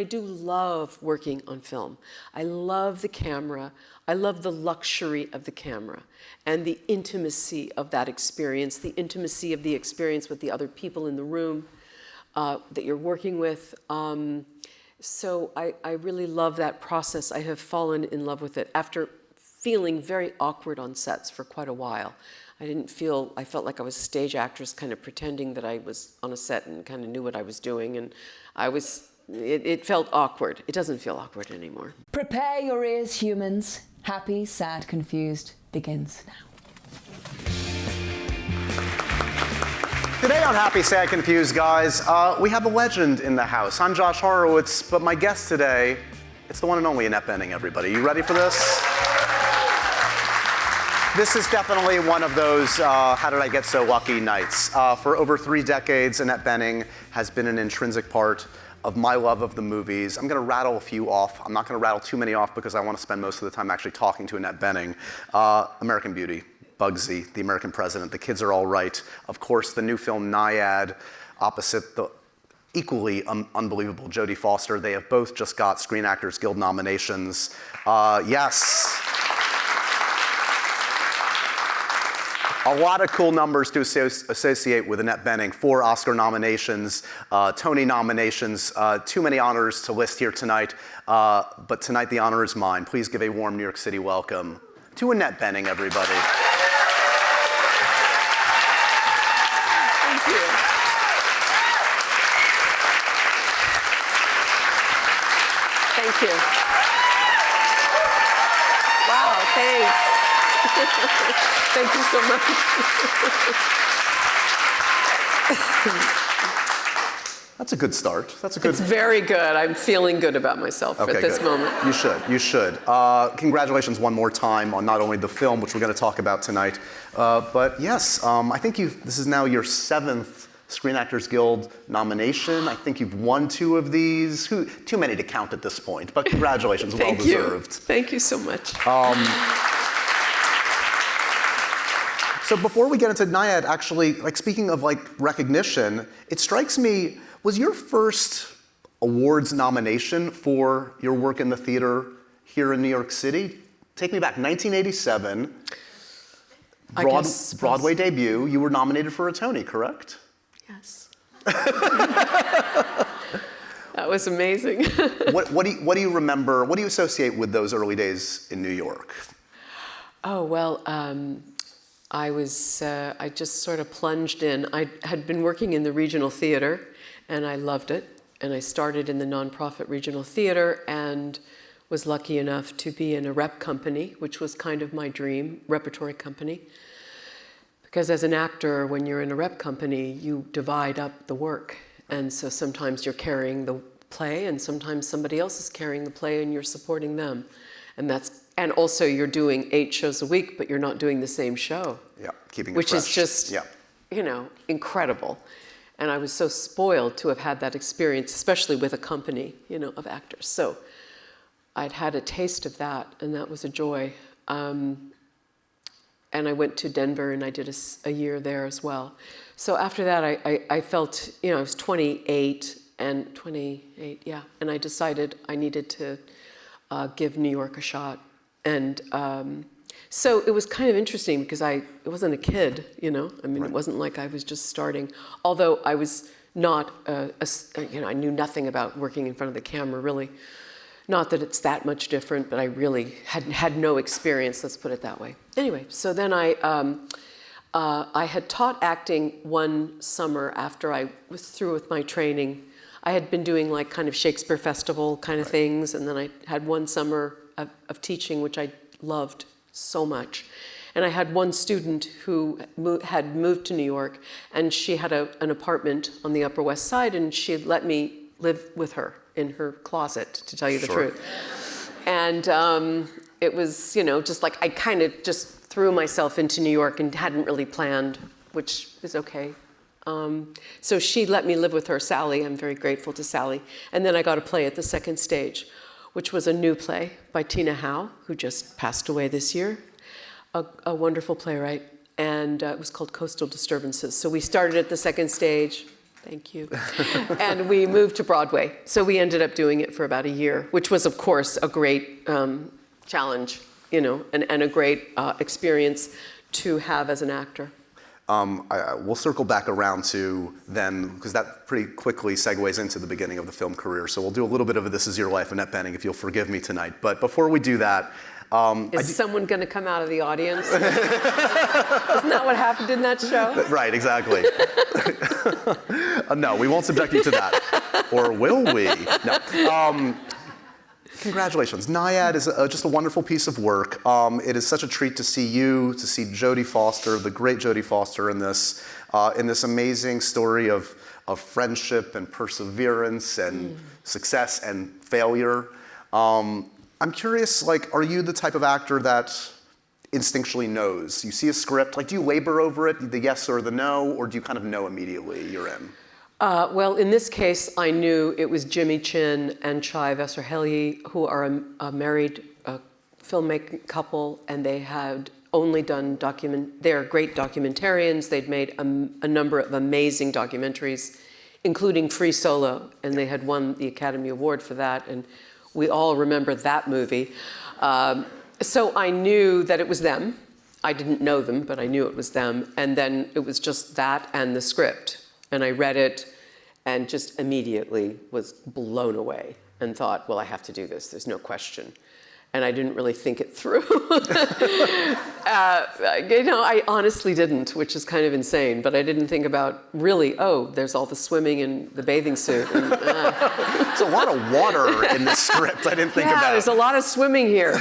I do love working on film. I love the camera. I love the luxury of the camera and the intimacy of that experience, the intimacy of the experience with the other people in the room that you're working with. So I really love that process. I have fallen in love with it after feeling very awkward on sets for quite a while. I felt like I was a stage actress kind of pretending that I was on a set and kind of knew what I was doing, and it felt awkward. It doesn't feel awkward anymore. Prepare your ears, humans. Happy, Sad, Confused begins now. Today on Happy, Sad, Confused, guys, we have a legend in the house. I'm Josh Horowitz, but my guest today, it's the one and only Annette Bening, everybody. You ready for this? This is definitely one of those how did I get so lucky nights. For over 3 decades, Annette Bening has been an intrinsic part of my love of the movies. I'm gonna rattle a few off. I'm not gonna rattle too many off because I wanna spend most of the time actually talking to Annette Bening. American Beauty, Bugsy, The American President, The Kids Are All Right. Of course, the new film NYAD, opposite the equally unbelievable Jodie Foster. They have both just got Screen Actors Guild nominations. Yes. A lot of cool numbers to associate with Annette Bening. 4 Oscar nominations, Tony nominations, too many honors to list here tonight. But tonight the honor is mine. Please give a warm New York City welcome to Annette Bening, everybody. Thank you. Thank you. Wow, thanks. Thank you so much. That's a good start. That's a good. It's very good. I'm feeling good about myself at this moment. You should. You should. Congratulations one more time on not only the film, which we're going to talk about tonight, but yes, I think this is now your 7th Screen Actors Guild nomination. I think you've won 2 of these. Too many to count at this point, but congratulations, well deserved. Thank you so much. So before we get into NYAD, actually, like speaking of like recognition, it strikes me, was your first awards nomination for your work in the theater here in New York City? Take me back, 1987, Broadway debut. You were nominated for a Tony, correct? Yes. That was amazing. What do you remember? What do you associate with those early days in New York? Oh well. I just sort of plunged in. I had been working in the regional theater and I loved it. And I started in the nonprofit regional theater and was lucky enough to be in a rep company, which was kind of my dream, repertory company. Because as an actor, when you're in a rep company, you divide up the work. And so sometimes you're carrying the play and sometimes somebody else is carrying the play and you're supporting them. And also you're doing 8 shows a week, but you're not doing the same show. Yeah, keeping it fresh. Which is just, yeah, incredible. And I was so spoiled to have had that experience, especially with a company, of actors. So I'd had a taste of that, and that was a joy. And I went to Denver, and I did a year there as well. So after that, I felt, I was 28, and I decided I needed to give New York a shot. And so it was kind of interesting because it wasn't a kid, Right. It wasn't like I was just starting. Although I was not, I knew nothing about working in front of the camera, really. Not that it's that much different, but I really had no experience, let's put it that way. Anyway, so then I had taught acting one summer after I was through with my training. I had been doing like kind of Shakespeare Festival kind of Right. things, and then I had one summer of teaching, which I loved so much. And I had one student who had moved to New York, and she had an apartment on the Upper West Side, and she had let me live with her in her closet, to tell you the Sure. truth. And it was, just like I kind of just threw myself into New York and hadn't really planned, which is okay. So she let me live with her, Sally. I'm very grateful to Sally. And then I got a play at the Second Stage, which was a new play by Tina Howe, who just passed away this year, a wonderful playwright. And it was called Coastal Disturbances. So we started at the Second Stage, Thank you. And we moved to Broadway. So we ended up doing it for about a year, which was, of course, a great challenge, you know, and a great experience to have as an actor. We'll circle back around to then, because that pretty quickly segues into the beginning of the film career. So we'll do a little bit of a This Is Your Life, Annette Bening, if you'll forgive me tonight. But before we do that, is someone going to come out of the audience? Isn't that what happened in that show? Right, exactly. No, we won't subject you to that. Or will we? No. Congratulations. NYAD is just a wonderful piece of work. It is such a treat to see you, to see Jodie Foster, the great Jodie Foster, in this amazing story of friendship and perseverance and success and failure. I'm curious, like, are you the type of actor that instinctually knows? You see a script, like, do you labor over it, the yes or the no, or do you kind of know immediately you're in? Well, in this case, I knew it was Jimmy Chin and Chai Vesarhelyi, who are a married filmmaking couple, and they had only done they're great documentarians. They'd made a number of amazing documentaries, including Free Solo, and they had won the Academy Award for that, and we all remember that movie. So I knew that it was them. I didn't know them, but I knew it was them, and then it was just that and the script. And I read it and just immediately was blown away and thought, well, I have to do this. There's no question. And I didn't really think it through. You know, I honestly didn't, which is kind of insane. But I didn't think about really, oh, there's all the swimming in the bathing suit. And, There's a lot of water in this script I didn't think about. Yeah, there's a lot of swimming here.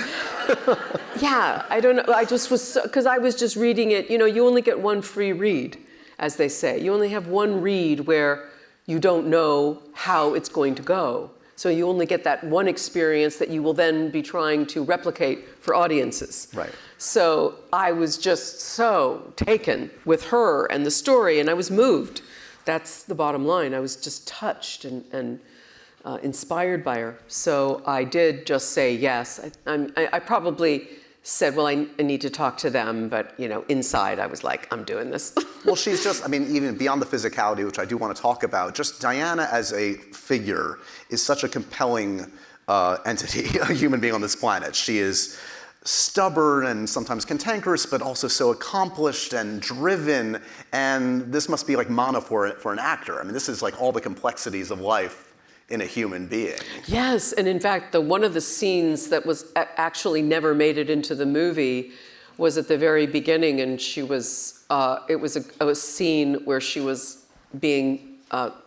Yeah, I don't know. I just was, because I was just reading it. You know, you only get one free read, as they say. You only have one read where you don't know how it's going to go. So you only get that one experience that you will then be trying to replicate for audiences. Right. So I was just so taken with her and the story, and I was moved. That's the bottom line. I was just touched and inspired by her. So I did just say yes. I probably said, well, I need to talk to them, but you know, inside I was like, I'm doing this. Well, she's just, I mean, even beyond the physicality, which I do want to talk about, just Diana as a figure is such a compelling entity, a human being on this planet. She is stubborn and sometimes cantankerous, but also so accomplished and driven, and this must be like mana for an actor. I mean, this is like all the complexities of life in a human being. Yes, and in fact, one of the scenes that was actually never made it into the movie was at the very beginning, and she was, it was a scene where she was being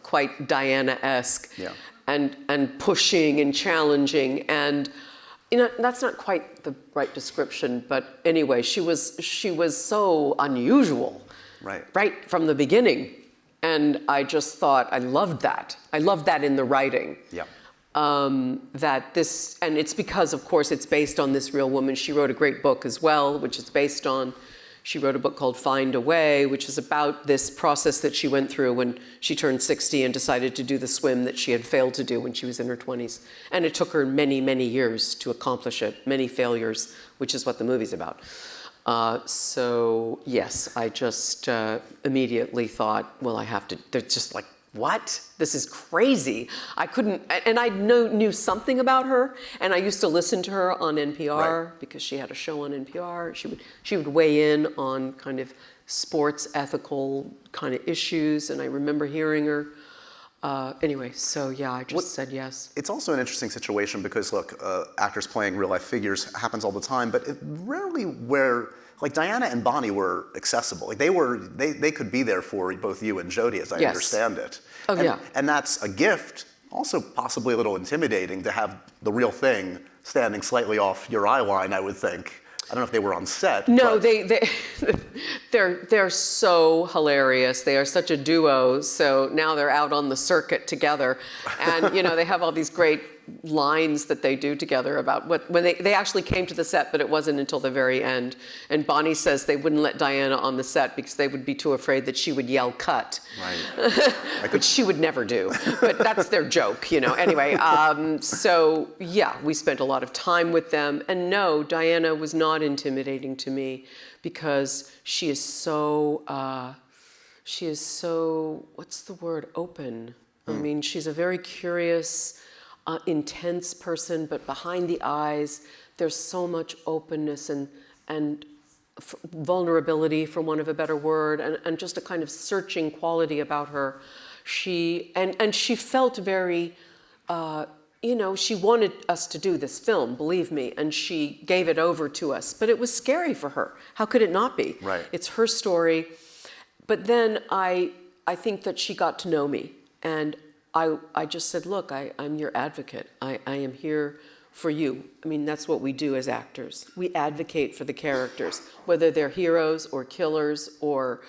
quite Diana-esque, yeah, and pushing and challenging, and you know, that's not quite the right description, but anyway, she was so unusual, right from the beginning. And I just thought, I loved that. I loved that in the writing. Yeah. That this, and it's because, of course, it's based on this real woman. She wrote a great book as well, which it's based on. She wrote a book called Find a Way, which is about this process that she went through when she turned 60 and decided to do the swim that she had failed to do when she was in her 20s. And it took her many, many years to accomplish it, many failures, which is what the movie's about. So yes, I just immediately thought, well, I have to, they're just like, what? This is crazy. I couldn't, and I knew something about her, and I used to listen to her on NPR, right, because she had a show on NPR. She would weigh in on kind of sports ethical kind of issues, and I remember hearing her. Anyway, so yeah, I just said yes. It's also an interesting situation because, look, actors playing real-life figures happens all the time, but it rarely where, like, Diana and Bonnie were accessible. Like, they could be there for both you and Jodie, as I understand it. Oh, yeah. And that's a gift, also possibly a little intimidating to have the real thing standing slightly off your eye line, I would think. I don't know if they were on set. No, they're so hilarious. They are such a duo. So now they're out on the circuit together, and you know, they have all these great lines that they do together about when they actually came to the set, but it wasn't until the very end. And Bonnie says they wouldn't let Diana on the set because they would be too afraid that she would yell "cut," right? Which she would never do. But that's their joke, you know. Anyway, so yeah, we spent a lot of time with them. And no, Diana was not intimidating to me because she is so she is so, what's the word, open. I mean, she's a very curious, intense person, but behind the eyes, there's so much openness and vulnerability, for want of a better word, and just a kind of searching quality about her. She felt very, she wanted us to do this film, believe me, and she gave it over to us. But it was scary for her. How could it not be? Right. It's her story. But then I think that she got to know me. And I just said, look, I'm your advocate. I am here for you. I mean, that's what we do as actors. We advocate for the characters, whether they're heroes or killers or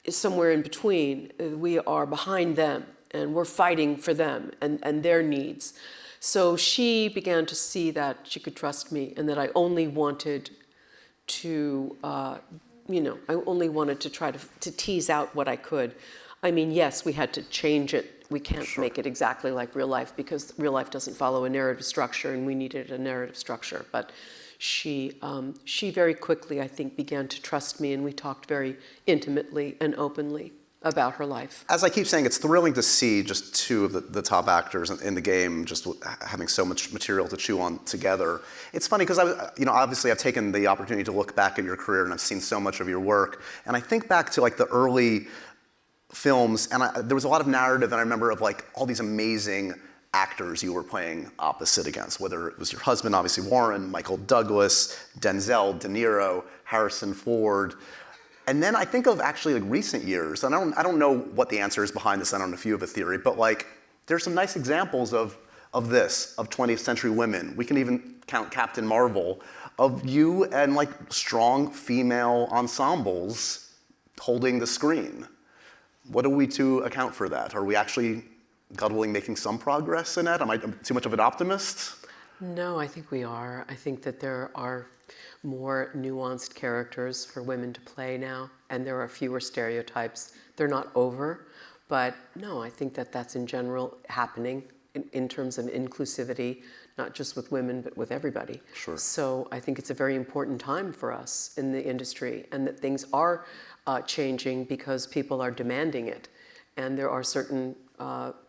somewhere in between. We are behind them, and we're fighting for them and their needs. So she began to see that she could trust me and that I only wanted to, I only wanted to try to tease out what I could. I mean, yes, we had to change it. We can't make it exactly like real life because real life doesn't follow a narrative structure, and we needed a narrative structure. But she very quickly, I think, began to trust me, and we talked very intimately and openly about her life. As I keep saying, it's thrilling to see just two of the top actors in the game just having so much material to chew on together. It's funny because obviously I've taken the opportunity to look back at your career and I've seen so much of your work, and I think back to like the early films, and there was a lot of narrative that I remember of like all these amazing actors you were playing opposite against, whether it was your husband, obviously Warren, Michael Douglas, Denzel, De Niro, Harrison Ford. And then I think of actually like recent years, and I don't know what the answer is behind this, I don't know if you have a theory, but like there's some nice examples of 20th century women. We can even count Captain Marvel, of you and like strong female ensembles holding the screen. What are we to account for that? Are we actually, God willing, making some progress in that? Am I too much of an optimist? No, I think we are. I think that there are more nuanced characters for women to play now, and there are fewer stereotypes. They're not over, but no, I think that that's in general happening in terms of inclusivity, not just with women, but with everybody. Sure. So I think it's a very important time for us in the industry, and that things are changing because people are demanding it. And there are certain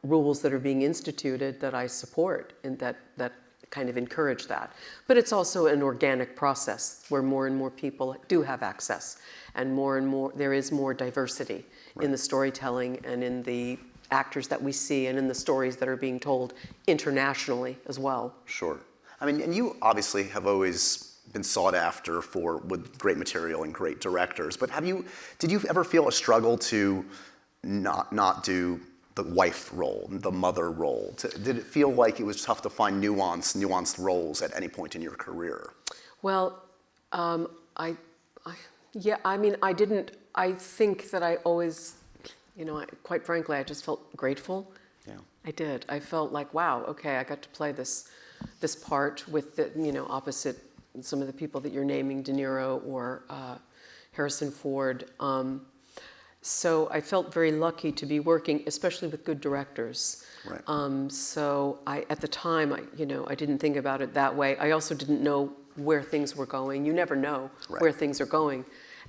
rules that are being instituted that I support and that kind of encourage that. But it's also an organic process where more and more people do have access, and more there is more diversity in the storytelling and in the actors that we see and in the stories that are being told internationally as well. Sure. I mean, and you obviously have always been sought after with great material and great directors, but did you ever feel a struggle to not do the wife role, the mother role? Did it feel like it was tough to find nuanced roles at any point in your career? Well, I didn't. I think that I always, quite frankly, I just felt grateful. Yeah. I did. I felt like, wow, okay, I got to play this part with the, opposite some of the people that you're naming, De Niro or Harrison Ford. So I felt very lucky to be working, especially with good directors. Right. So at the time, I didn't think about it that way. I also didn't know where things were going. You never know where things are going.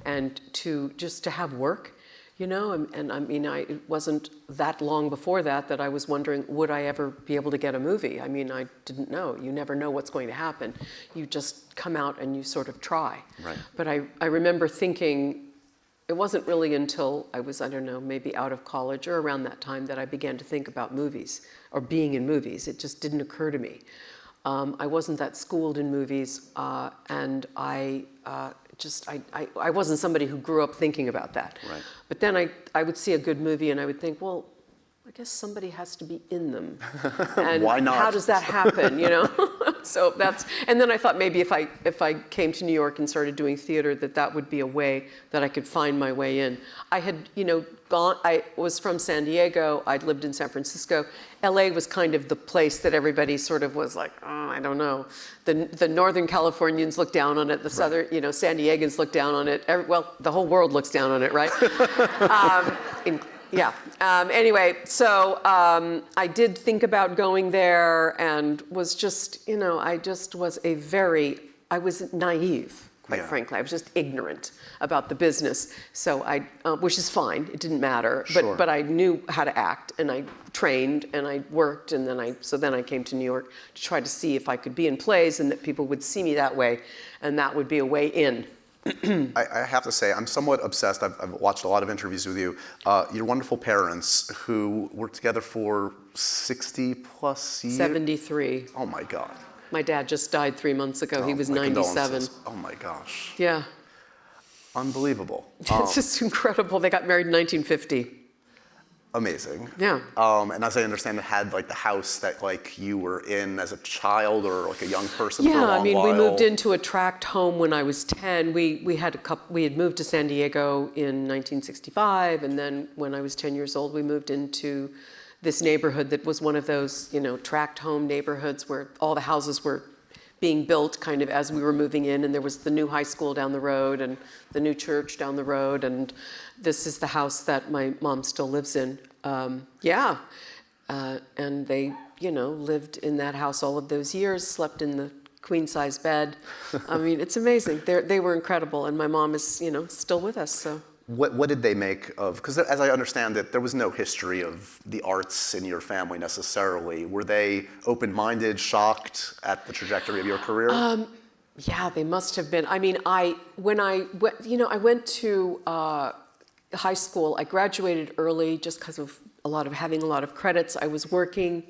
And to have work, and I mean, it wasn't that long before that I was wondering, would I ever be able to get a movie? I mean, I didn't know. You never know what's going to happen. You just come out and you sort of try. Right. But I remember thinking, it wasn't really until I was, maybe out of college or around that time that I began to think about movies or being in movies. It just didn't occur to me. I wasn't that schooled in movies, and I wasn't somebody who grew up thinking about that. Right. But then I would see a good movie and I would think, well, I guess somebody has to be in them. And why not? How does that happen, So and then I thought maybe if I came to New York and started doing theater, that would be a way that I could find my way in. I had, I was from San Diego, I'd lived in San Francisco. LA was kind of the place that everybody sort of was like, oh, I don't know. The Northern Californians look down on it, the Southern, San Diegans look down on it. The whole world looks down on it, right? Yeah. Anyway, so I did think about going there and was just, I was naive, quite Yeah. frankly. I was just ignorant about the business. So which is fine, it didn't matter. Sure. But I knew how to act, and I trained, and I worked, and then I came to New York to try to see if I could be in plays and that people would see me that way, and that would be a way in. I have to say, I'm somewhat obsessed. I've watched a lot of interviews with you. Your wonderful parents, who were together for 60 plus years. 73. Oh my God. My dad just died 3 months ago. He was My 97. condolences. Oh my gosh. Yeah. Unbelievable. It's just incredible. They got married in 1950. Amazing. Yeah. And as I understand, it had like the house that like you were in as a child or like a young person for a Yeah, long I mean, while. we moved into a tract home when I was 10. We had moved to San Diego in 1965, and then when I was 10 years old, we moved into this neighborhood that was one of those, tract home neighborhoods where all the houses were being built kind of as we were moving in, and there was the new high school down the road and the new church down the road, and this is the house that my mom still lives in. And they, lived in that house all of those years, slept in the queen-size bed. I mean, it's amazing. They were incredible, and my mom is, still with us, so. What did they make of, because as I understand it, there was no history of the arts in your family necessarily. Were they open-minded, shocked at the trajectory of your career? Yeah, they must have been. I mean, I went to high school. I graduated early just because of having a lot of credits. I was working,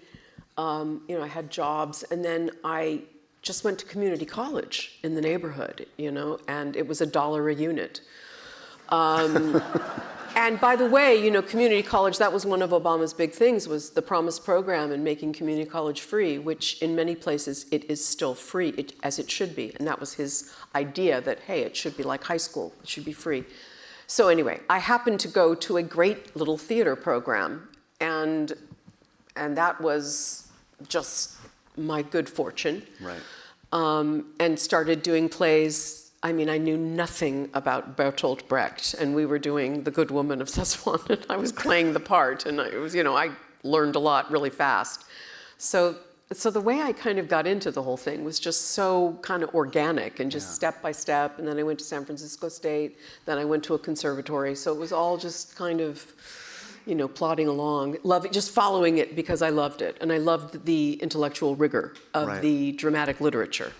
I had jobs, and then I just went to community college in the neighborhood, and it was $1 a unit. And by the way, community college, that was one of Obama's big things, was the Promise program and making community college free, which in many places it is still free, as it should be. And that was his idea that, hey, it should be like high school, it should be free. So anyway, I happened to go to a great little theater program, and that was just my good fortune. Right. And started doing plays. I mean, I knew nothing about Bertolt Brecht, and we were doing The Good Woman of Szechuan, and I was playing the part, and I learned a lot really fast. So the way I kind of got into the whole thing was just so kind of organic and just step by step, and then I went to San Francisco State, then I went to a conservatory, so it was all just kind of, plodding along, just following it because I loved it, and I loved the intellectual rigor of the dramatic literature.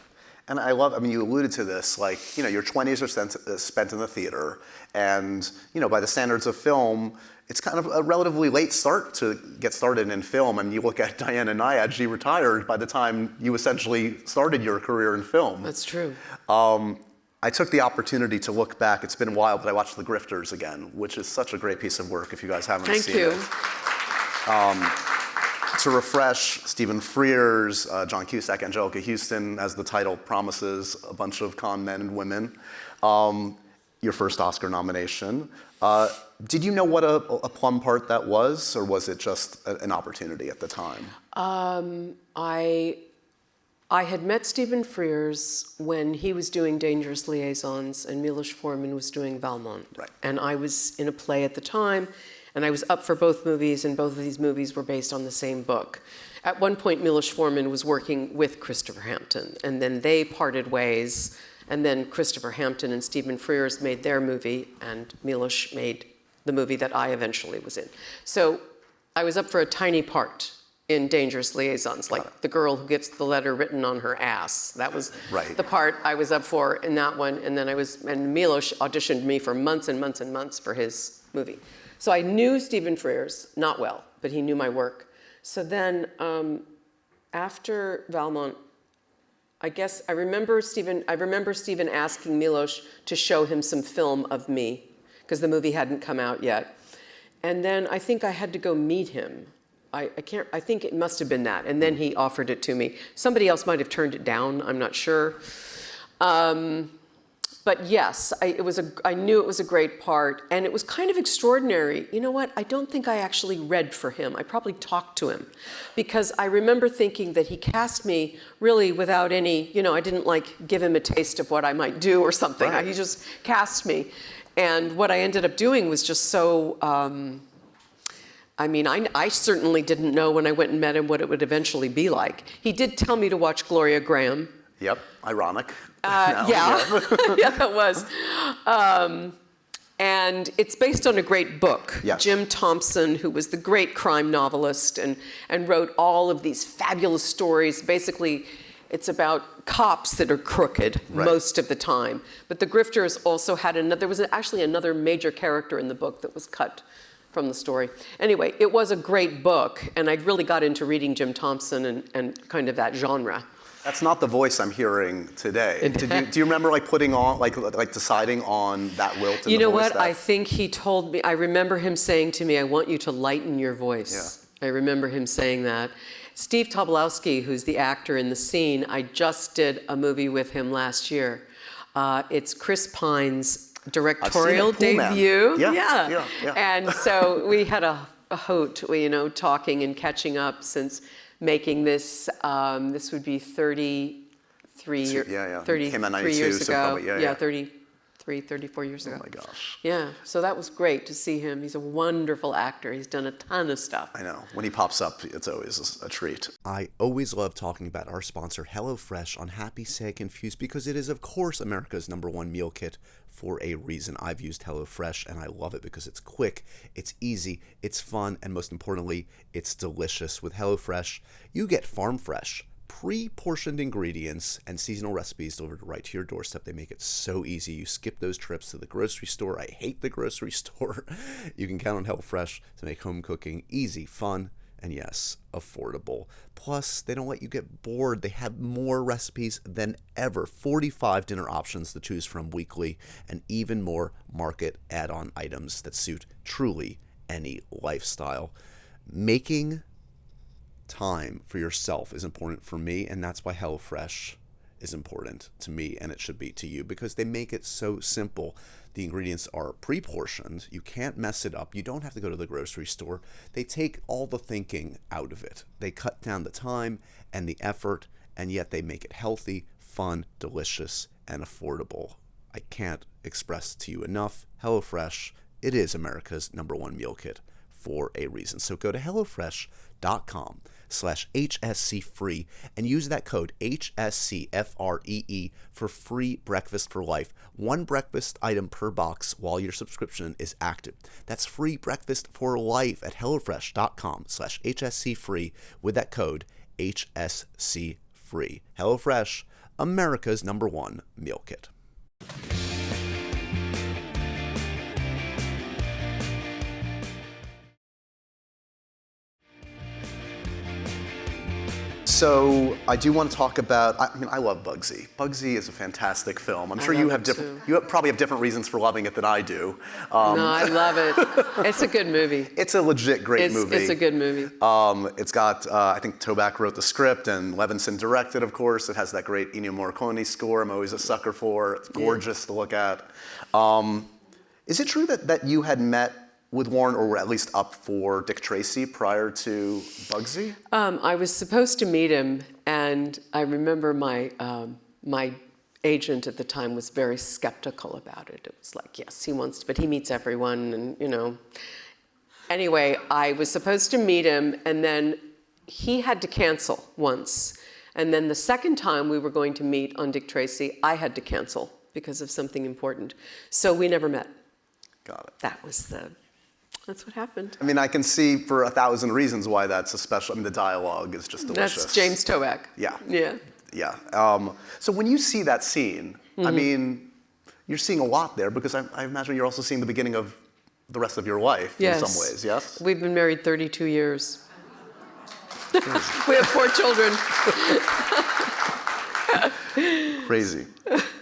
And you alluded to this, your 20s are spent in the theater, and, by the standards of film, it's kind of a relatively late start to get started in film. And you look at Diana NYAD, she retired by the time you essentially started your career in film. That's true. I took the opportunity to look back. It's been a while, but I watched The Grifters again, which is such a great piece of work if you guys haven't seen it. Thank you. To refresh, Stephen Frears, John Cusack, Angelica Houston, as the title promises, a bunch of con men and women. Your first Oscar nomination. Did you know what a plum part that was, or was it just an opportunity at the time? I had met Stephen Frears when he was doing Dangerous Liaisons and Milos Forman was doing Valmont. Right. And I was in a play at the time, and I was up for both movies, and both of these movies were based on the same book. At one point, Milos Forman was working with Christopher Hampton, and then they parted ways, and then Christopher Hampton and Stephen Frears made their movie, and Milos made the movie that I eventually was in. So I was up for a tiny part in Dangerous Liaisons, like the girl who gets the letter written on her ass. That was the part I was up for in that one, and then and Milos auditioned me for months and months and months for his movie. So I knew Stephen Frears, not well, but he knew my work. So then after Valmont, I guess I remember Stephen asking Milos to show him some film of me, because the movie hadn't come out yet. And then I think I had to go meet him. I think it must have been that. And then he offered it to me. Somebody else might have turned it down, I'm not sure. But yes, I knew it was a great part, and it was kind of extraordinary. You know what? I don't think I actually read for him. I probably talked to him, because I remember thinking that he cast me really without any, I didn't give him a taste of what I might do or something. Right. He just cast me. And what I ended up doing was just so, I certainly didn't know when I went and met him what it would eventually be like. He did tell me to watch Gloria Graham. Yep, ironic. Yeah, yeah, that was. And it's based on a great book. Yes. Jim Thompson, who was the great crime novelist and wrote all of these fabulous stories. Basically, it's about cops that are crooked most of the time. But the Grifters also had another, there was actually another major character in the book that was cut from the story. Anyway, it was a great book, and I really got into reading Jim Thompson and kind of that genre. That's not the voice I'm hearing today. Do you remember like putting on, like deciding on that lilt in the voice? You know what? I think he told me, I remember him saying to me, I want you to lighten your voice. Yeah. I remember him saying that. Steve Tobolowsky, who's the actor in the scene, I just did a movie with him last year. It's Chris Pine's directorial debut. Yeah. And so we had a hoot, you know, talking and catching up since making this. This would be 33 years ago. Yeah, 34 years ago. Oh my gosh. Yeah, so that was great to see him. He's a wonderful actor. He's done a ton of stuff. I know. When he pops up, it's always a treat. I always love talking about our sponsor, HelloFresh, on Happy, Sad, Confused, because it is, of course, America's #1 meal kit for a reason. I've used HelloFresh, and I love it because it's quick, it's easy, it's fun, and most importantly, it's delicious. With HelloFresh, you get farm fresh, pre-portioned ingredients and seasonal recipes delivered right to your doorstep. They make it so easy. You skip those trips to the grocery store. I hate the grocery store. You can count on HelloFresh to make home cooking easy, fun, and yes, affordable. Plus, they don't let you get bored. They have more recipes than ever. 45 dinner options to choose from weekly, and even more market add-on items that suit truly any lifestyle. Making time for yourself is important for me, and that's why HelloFresh is important to me, and it should be to you, because they make it so simple. The ingredients are pre-portioned. You can't mess it up. You don't have to go to the grocery store. They take all the thinking out of it. They cut down the time and the effort, and yet they make it healthy, fun, delicious, and affordable. I can't express to you enough. HelloFresh, it is America's #1 meal kit for a reason. So go to HelloFresh.com/HSC free and use that code HSCFREE for free breakfast for life. One breakfast item per box while your subscription is active. That's free breakfast for life at HelloFresh.com/HSC free with that code HSC free. HelloFresh, America's #1 meal kit. So I do want to talk about, I mean, I love Bugsy. Bugsy is a fantastic film. I'm sure you probably have different reasons for loving it than I do. No, I love it. It's a good movie. It's a legit great movie. It's a good movie. It's got, I think Toback wrote the script and Levinson directed, of course. It has that great Ennio Morricone score I'm always a sucker for. It's gorgeous to look at. Is it true that you had met with Warren, or were at least up for Dick Tracy prior to Bugsy? I was supposed to meet him, and I remember my agent at the time was very skeptical about it. It was like, yes, he wants to, but he meets everyone, and you know. Anyway, I was supposed to meet him, and then he had to cancel once. And then the second time we were going to meet on Dick Tracy, I had to cancel because of something important. So we never met. Got it. That's what happened. I mean, I can see for 1,000 reasons why that's a special. I mean, the dialogue is just delicious. That's James Toback. Yeah. Yeah. Yeah. So when you see that scene, I mean, you're seeing a lot there, because I imagine you're also seeing the beginning of the rest of your life in some ways, yes? We've been married 32 years. We have 4 children. Crazy.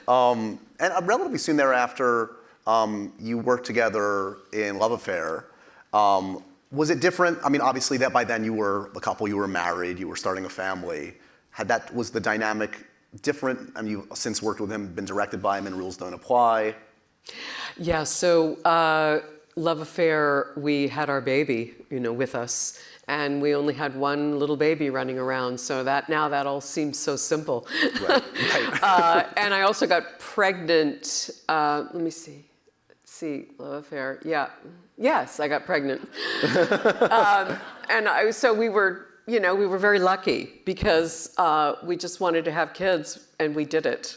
And relatively soon thereafter, you worked together in Love Affair. Was it different? I mean, obviously that by then you were a couple, you were married, you were starting a family. Was the dynamic different? I mean, you've since worked with him, been directed by him, and Rules Don't Apply. Yeah, so Love Affair, we had our baby, you know, with us. And we only had one little baby running around, so that all seems so simple. Right. And I also got pregnant. Let me see. Let's see, Love Affair. Yeah. Yes, I got pregnant. So we were we were very lucky because we just wanted to have kids and we did it.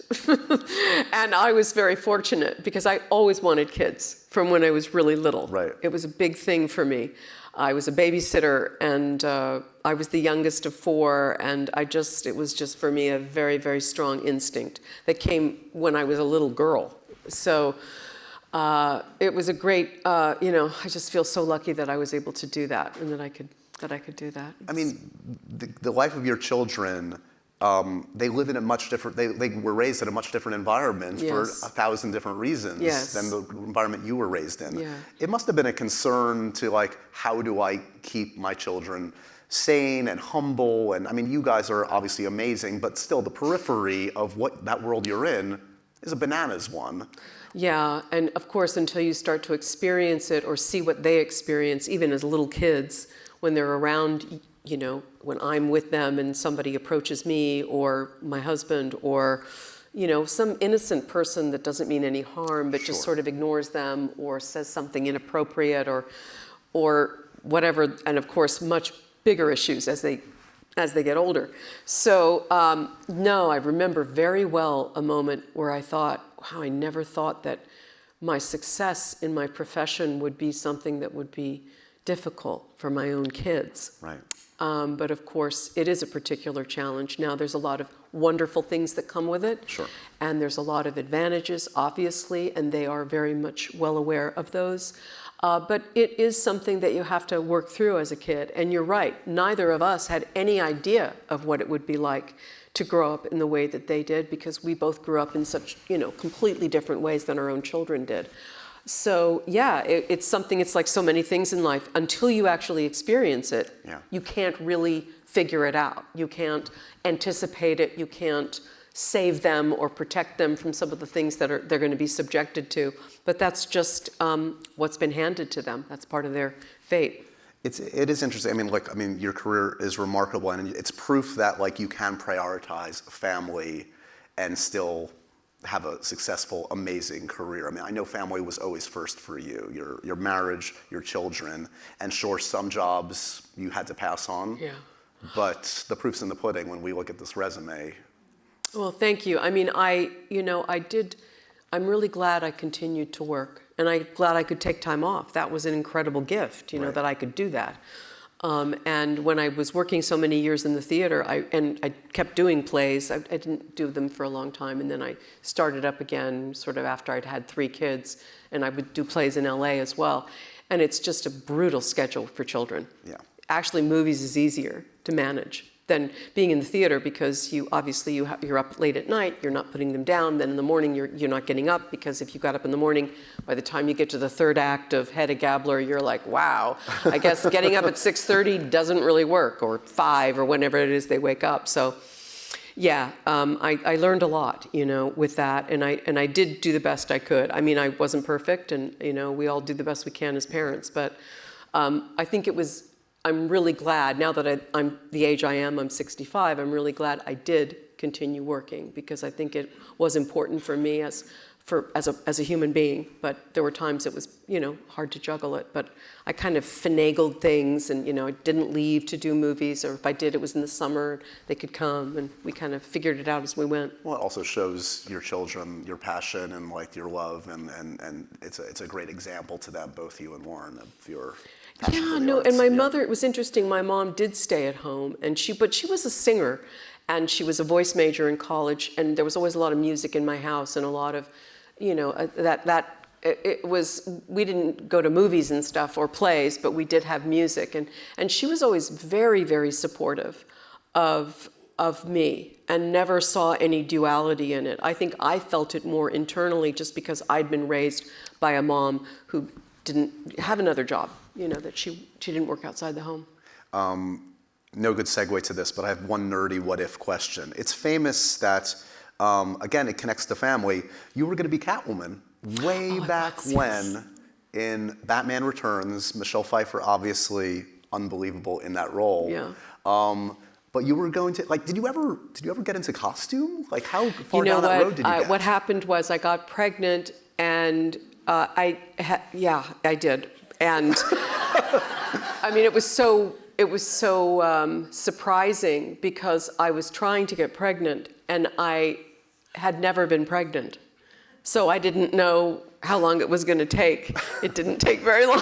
And I was very fortunate because I always wanted kids from when I was really little. Right. It was a big thing for me. I was a babysitter and I was the youngest of 4, and it was just for me a very, very strong instinct that came when I was a little girl. So it was a great, I just feel so lucky that I was able to do that and that I could do that. I mean, the life of your children, they live in a much different, they were raised in a much different environment for 1,000 different reasons than the environment you were raised in. Yeah. It must have been a concern to like, how do I keep my children sane and humble? And I mean, you guys are obviously amazing, but still the periphery of what that world you're in is a bananas one. Yeah, and of course, until you start to experience it or see what they experience, even as little kids, when they're around, when I'm with them and somebody approaches me or my husband or, some innocent person that doesn't mean any harm, but just sort of ignores them or says something inappropriate or whatever, and of course, much bigger issues as they get older. So, no, I remember very well a moment where I thought, wow, I never thought that my success in my profession would be something that would be difficult for my own kids. Right. But of course, it is a particular challenge. Now, there's a lot of wonderful things that come with it. Sure. And there's a lot of advantages, obviously, and they are very much well aware of those. But it is something that you have to work through as a kid. And you're right, neither of us had any idea of what it would be like to grow up in the way that they did, because we both grew up in such, completely different ways than our own children did. So yeah, it's something, it's like so many things in life. Until you actually experience it, you can't really figure it out. You can't anticipate it. You can't save them or protect them from some of the things that they're going to be subjected to. But that's just what's been handed to them. That's part of their fate. It is interesting. I mean, your career is remarkable, and it's proof that like you can prioritize family and still have a successful, amazing career. I mean, I know family was always first for you. Your marriage, your children, and sure, some jobs you had to pass on. Yeah. But the proof's in the pudding when we look at this resume. Well, thank you. I mean, I'm really glad I continued to work, and I'm glad I could take time off. That was an incredible gift, that I could do that. And when I was working so many years in the theater, I kept doing plays. I didn't do them for a long time, and then I started up again sort of after I'd had 3 kids, and I would do plays in LA as well. And it's just a brutal schedule for children. Yeah. Actually, movies is easier to manage than being in the theater, because you're up late at night, you're not putting them down, then in the morning you're not getting up, because if you got up in the morning, by the time you get to the 3rd act of Hedda Gabler, you're like, wow, I guess getting up at 6:30 doesn't really work, or 5, or whenever it is they wake up. So yeah, I learned a lot, with that, and I did do the best I could. I mean, I wasn't perfect, and we all do the best we can as parents, but I think I'm really glad, now that I'm the age I am, I'm 65, I'm really glad I did continue working, because I think it was important for me as a human being. But there were times it was, hard to juggle it. But I kind of finagled things, and, I didn't leave to do movies, or if I did, it was in the summer, they could come, and we kind of figured it out as we went. Well, it also shows your children your passion and like your love, and it's a great example to them, both you and Warren, of your passion for the arts. And my mother, it was interesting, my mom did stay at home, but she was a singer, and she was a voice major in college, and there was always a lot of music in my house, and a lot of, we didn't go to movies and stuff or plays, but we did have music, and she was always very, very supportive of me, and never saw any duality in it. I think I felt it more internally, just because I'd been raised by a mom who didn't have another job, that she didn't work outside the home. No good segue to this, but I have one nerdy what-if question. It's famous that, again, it connects to family. You were going to be Catwoman way back when in Batman Returns. Michelle Pfeiffer, obviously unbelievable in that role. Yeah. But you were going to, did you ever get into costume? Like, how far down that road did you get? What happened was I got pregnant, and I did. And I mean, it was so it was so surprising because I was trying to get pregnant and I had never been pregnant. So I didn't know how long it was going to take. It didn't take very long.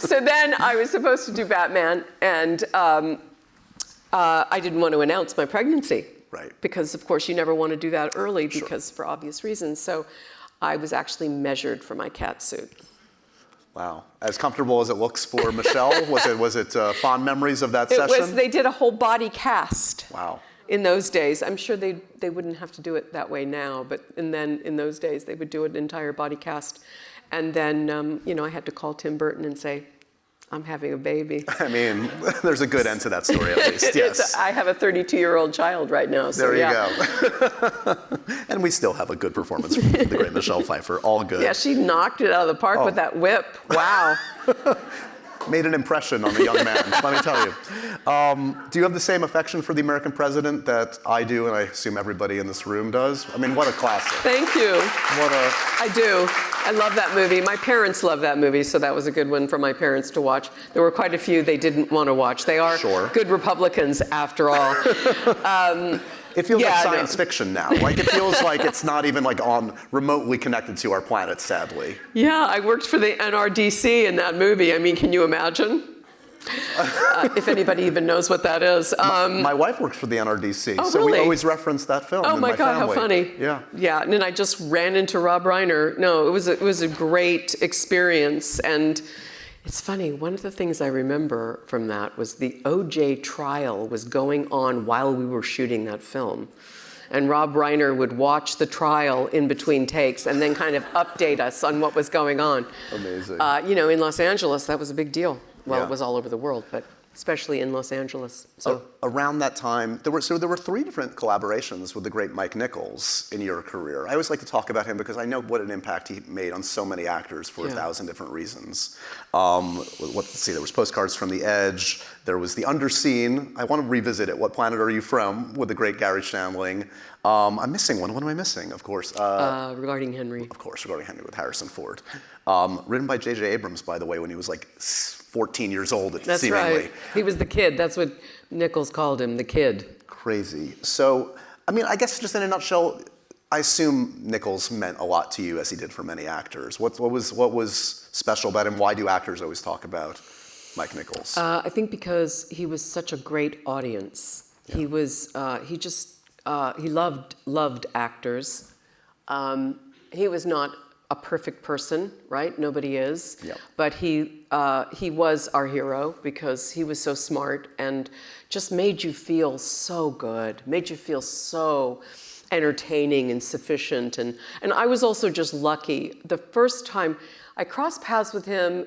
So then I was supposed to do Batman, and I didn't want to announce my pregnancy. Right. Because, of course, you never want to do that early because for obvious reasons. So I was actually measured for my cat suit. Wow. As comfortable as it looks for Michelle, was it fond memories of that session? They did a whole body cast. Wow. In those days. I'm sure they wouldn't have to do it that way now, but then in those days they would do an entire body cast. And then, you know, I had to call Tim Burton and say, I'm having a baby. I mean, there's a good end to that story at least, yes. I have a 32-year-old child right now, so there you yeah. go. And we still have a good performance from the great Michelle Pfeiffer, all good. Yeah, she knocked it out of the park with that whip. Wow. Made an impression on the young man, let me tell you. Do you have the same affection for the American president that I do, and I assume everybody in this room does? I mean, what a classic. Thank you. I do. I love that movie. My parents love that movie, so that was a good one for my parents to watch. There were quite a few they didn't want to watch. They are good Republicans, after all. It feels like science fiction now. Like, it feels like it's not even like remotely connected to our planet, sadly. Yeah, I worked for the NRDC in that movie. I mean, can you imagine? If anybody even knows what that is. My wife works for the NRDC, oh, so really? we always reference that film. Oh in my God, family. how funny! Yeah, yeah. And then I just ran into Rob Reiner. No, it was a great experience, and it's funny. One of the things I remember from that was the O.J. trial was going on while we were shooting that film. And Rob Reiner would watch the trial in between takes and then kind of update us on what was going on. Amazing. You know, in Los Angeles, that was a big deal. Well, Yeah. it was all over the world, but especially in Los Angeles. So around that time, there were 3 different collaborations with the great Mike Nichols in your career. I always like to talk about him because I know what an impact he made on so many actors for 1,000 different reasons. Let's see, there was Postcards from the Edge. There was The Underseen. I want to revisit it. What Planet Are You From? With the great Gary Shandling. I'm missing one. What am I missing? Of course. Regarding Henry. Of course, Regarding Henry with Harrison Ford. Written by J.J. Abrams, by the way, when he was like 14 years old, That's seemingly. right. He was the kid. That's what Nichols called him, the kid. Crazy. So, I mean, I guess just in a nutshell, I assume Nichols meant a lot to you, as he did for many actors. What was special about him? Why do actors always talk about Mike Nichols? I think because he was such a great audience. Yeah. He was. He loved actors. He was not a perfect person, right? Nobody is. Yeah. But he was our hero because he was so smart and just made you feel so good, made you feel so entertaining and sufficient. And I was also just lucky. The first time I crossed paths with him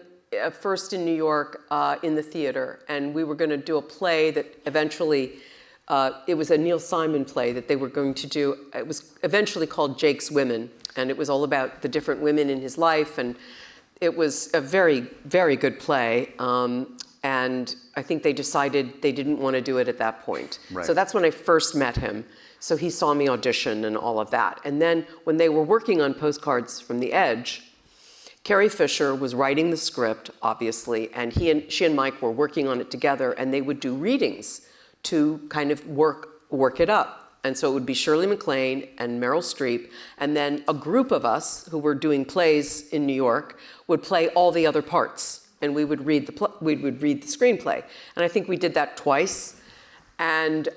first in New York in the theater, and we were going to do a play that eventually, it was a Neil Simon play that they were going to do. It was eventually called Jake's Women. And it was all about the different women in his life, and it was a very, very good play. And I think they decided they didn't want to do it at that point. Right. So that's when I first met him. So he saw me audition and all of that. And then when they were working on Postcards from the Edge, Carrie Fisher was writing the script, obviously, and she and Mike were working on it together, and they would do readings to kind of work it up. And so it would be Shirley MacLaine and Meryl Streep, and then a group of us who were doing plays in New York would play all the other parts, and we would read the screenplay. And I think we did that twice, and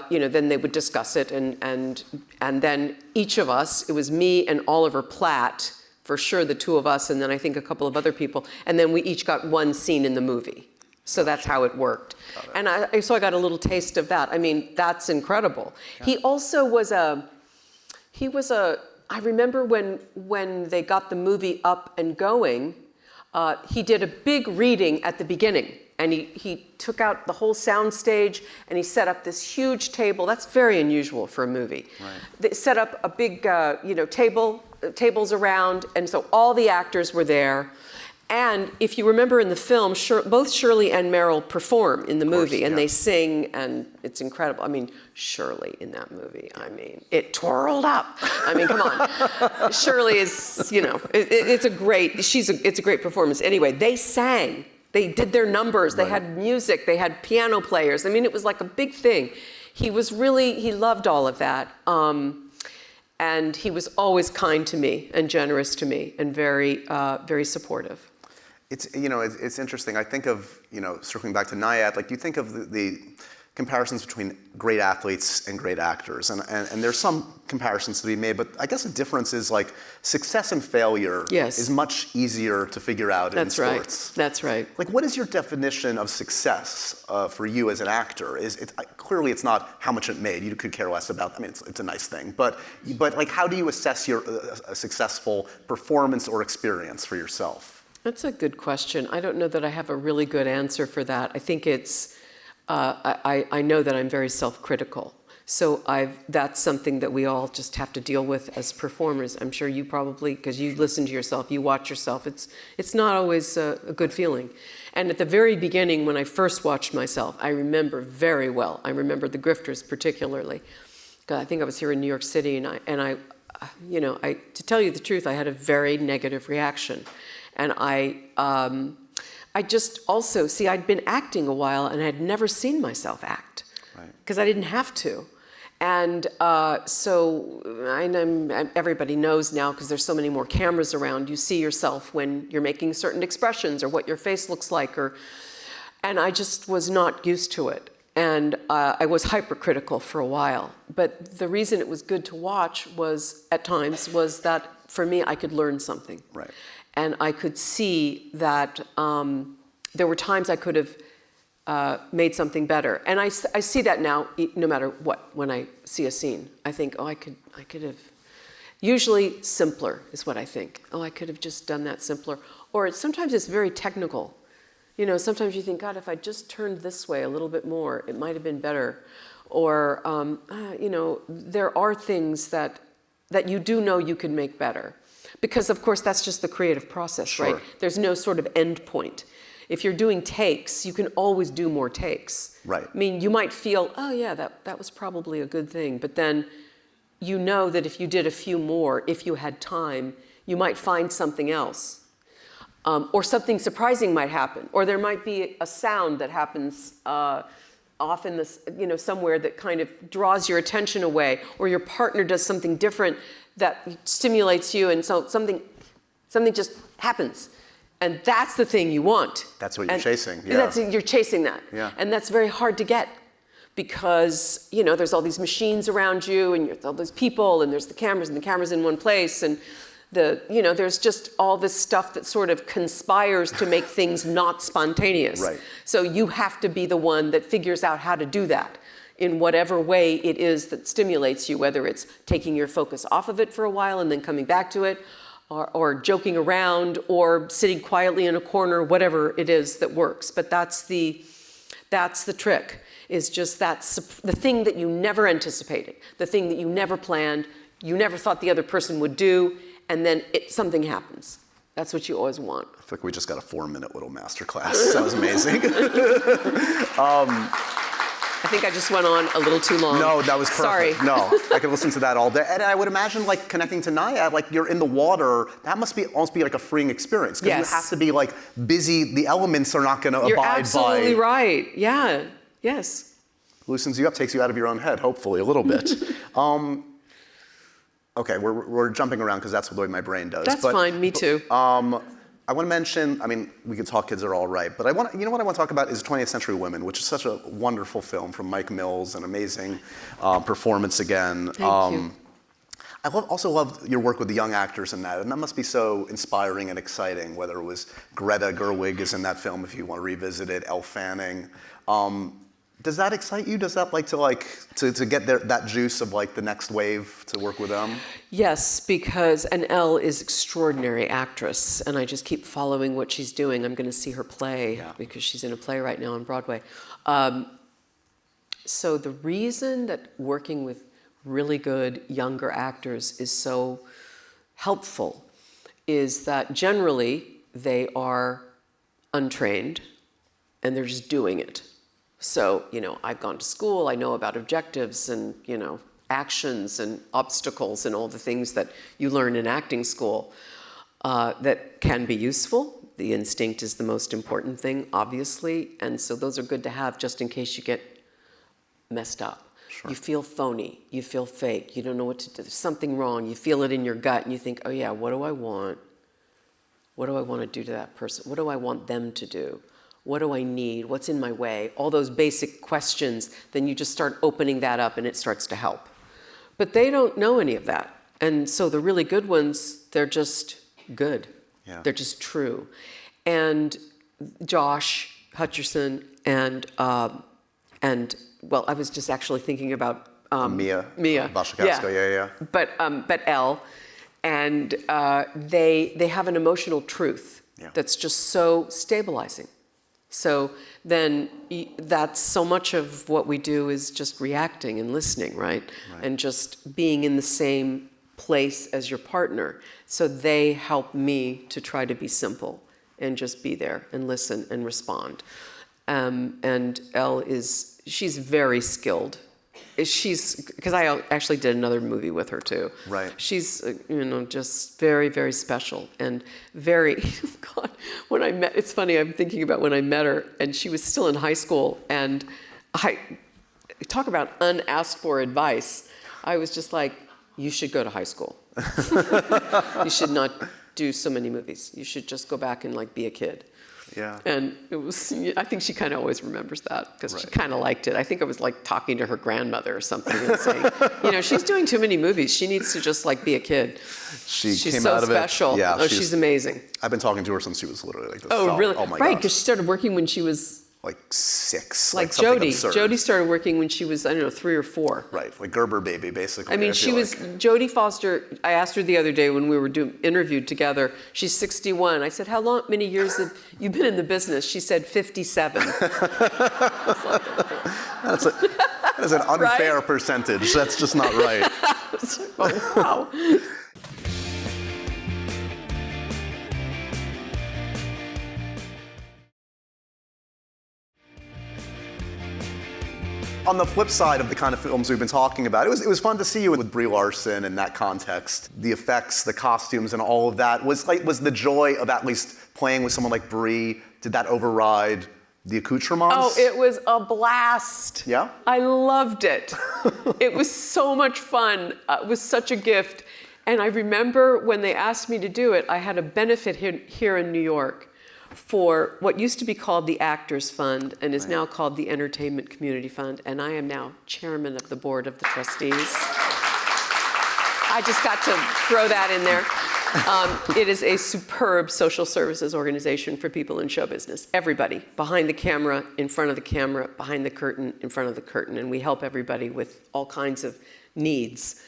you know, then they would discuss it, and then each of us, it was me and Oliver Platt, for sure the two of us, and then I think a couple of other people, and then we each got one scene in the movie. So that's how it worked. And so I got a little taste of that. I mean, that's incredible. Yeah. He also was I remember when they got the movie up and going, he did a big reading at the beginning. And he took out the whole sound stage and he set up this huge table. That's very unusual for a movie. Right. They set up a big, tables around, and so all the actors were there. And if you remember in the film, both Shirley and Meryl perform in the movie, and they sing, and it's incredible. I mean, Shirley in that movie, I mean, it twirled up. I mean, come on. Shirley is, it's a great performance. Anyway, they sang They did their numbers. They had music. They had piano players. I mean, it was like a big thing. He loved all of that. And he was always kind to me and generous to me and very, very supportive. It's, you know, it's interesting. I think of, you know, circling back to NYAD, like you think of the comparisons between great athletes and great actors. And there's some comparisons to be made, but I guess the difference is like success and failure is much easier to figure out in sports. That's right. Like, what is your definition of success for you as an actor? Clearly it's not how much it made. You could care less about, I mean, it's a nice thing. But like, how do you assess your a successful performance or experience for yourself? That's a good question. I don't know that I have a really good answer for that. I think it's, I know that I'm very self-critical. So that's something that we all just have to deal with as performers. I'm sure you probably, because you listen to yourself, you watch yourself, it's not always a good feeling. And at the very beginning, when I first watched myself, I remember very well. I remember the Grifters particularly. I think I was here in New York City, and I, to tell you the truth, I had a very negative reaction. And I just also, see, I'd been acting a while and I'd never seen myself act because I didn't have to. And so everybody knows now, because there's so many more cameras around, you see yourself when you're making certain expressions or what your face looks like. And I just was not used to it. And I was hypercritical for a while. But the reason it was good to watch at times was that for me, I could learn something. Right. And I could see that there were times I could have made something better. And I see that now, no matter what, when I see a scene. I think, oh, I could have, usually simpler is what I think. Oh, I could have just done that simpler. Or sometimes it's very technical. You know, sometimes you think, God, if I just turned this way a little bit more, it might have been better. Or, you know, there are things that you do know you can make better. Because, of course, that's just the creative process, right? There's no sort of end point. If you're doing takes, you can always do more takes. Right. I mean, you might feel, oh, yeah, that was probably a good thing. But then you know that if you did a few more, if you had time, you might find something else. Or something surprising might happen. Or there might be a sound that happens off in this, you know, somewhere that kind of draws your attention away. Or your partner does something different that stimulates you, and so something just happens. And that's the thing you want. That's what you're chasing. Yeah. You're chasing that. Yeah. And that's very hard to get because, you know, there's all these machines around you and there's all those people and there's the cameras and the cameras in one place and there's just all this stuff that sort of conspires to make things not spontaneous. Right. So you have to be the one that figures out how to do that in whatever way it is that stimulates you, whether it's taking your focus off of it for a while and then coming back to it, or joking around, or sitting quietly in a corner, whatever it is that works. But that's the trick, is just that's the thing that you never anticipated, the thing that you never planned, you never thought the other person would do, and then something happens. That's what you always want. I feel like we just got a 4-minute little masterclass. That was amazing. I think I just went on a little too long. No, that was perfect. Sorry. No, I could listen to that all day. And I would imagine, like, connecting to NYAD, like, you're in the water, that must almost be like a freeing experience. Because you have to be, like, busy. The elements are not going to abide by. You're absolutely right. Yeah. Yes. Loosens you up, takes you out of your own head, hopefully, a little bit. Okay, we're jumping around because that's the way my brain does. That's fine, me too. I want to mention, I mean, we could talk Kids Are All Right, but you know what I want to talk about is 20th Century Women, which is such a wonderful film from Mike Mills, an amazing performance again. Thank you. I also love your work with the young actors in that, and that must be so inspiring and exciting, whether it was Greta Gerwig is in that film, if you want to revisit it, Elle Fanning. Does that excite you? Does that to get that juice of like the next wave to work with them? Yes, because Elle is extraordinary actress, and I just keep following what she's doing. I'm going to see her play because she's in a play right now on Broadway. So the reason that working with really good younger actors is so helpful is that generally they are untrained and they're just doing it. So, I've gone to school, I know about objectives and, actions and obstacles and all the things that you learn in acting school that can be useful. the instinct is the most important thing, obviously, and so those are good to have just in case you get messed up. Sure. You feel phony, you feel fake, you don't know what to do, there's something wrong, you feel it in your gut, and you think, oh yeah, what do I want? What do I want to do to that person? What do I want them to do? What do I need? What's in my way? All those basic questions, then you just start opening that up and it starts to help. But they don't know any of that. And so the really good ones, they're just good. Yeah. They're just true. And Josh Hutcherson and well, I was just actually thinking about Mia Wasikowska, yeah. But Elle, and they have an emotional truth that's just so stabilizing. So then that's so much of what we do is just reacting and listening, right? And just being in the same place as your partner. So they help me to try to be simple and just be there and listen and respond. And Elle she's very skilled. Because I actually did another movie with her too. Right. She's, just very, very special and very, God, when I met, it's funny, I'm thinking about when I met her and she was still in high school and I talk about unasked for advice. I was just like, you should go to high school. You should not do so many movies. You should just go back and be a kid. Yeah. And it was, I think she kind of always remembers that because she kind of liked it. I think I was talking to her grandmother or something and saying, she's doing too many movies. She needs to just be a kid. She's came so out of special. It. Yeah, she's amazing. I've been talking to her since she was literally this. Oh, really? Oh my right, gosh. because she started working when she was 6. Jodie. Jodie started working when she was, 3 or 4. Right, like Gerber baby, basically. I mean, Jodie Foster, I asked her the other day when we were interviewed together, she's 61. I said, how many years have you been in the business? She said 57. That's an unfair percentage. That's just not right. Oh, wow. On the flip side of the kind of films we've been talking about, it was fun to see you with Brie Larson in that context. The effects, the costumes, and all of that. Was the joy of at least playing with someone like Brie, did that override the accoutrements? Oh, it was a blast. Yeah? I loved it. It was so much fun. It was such a gift. And I remember when they asked me to do it, I had a benefit here in New York for what used to be called the Actors Fund and is now called the Entertainment Community Fund, and I am now chairman of the board of the trustees. I just got to throw that in there. It is a superb social services organization for people in show business. Everybody, behind the camera, in front of the camera, behind the curtain, in front of the curtain, and we help everybody with all kinds of needs.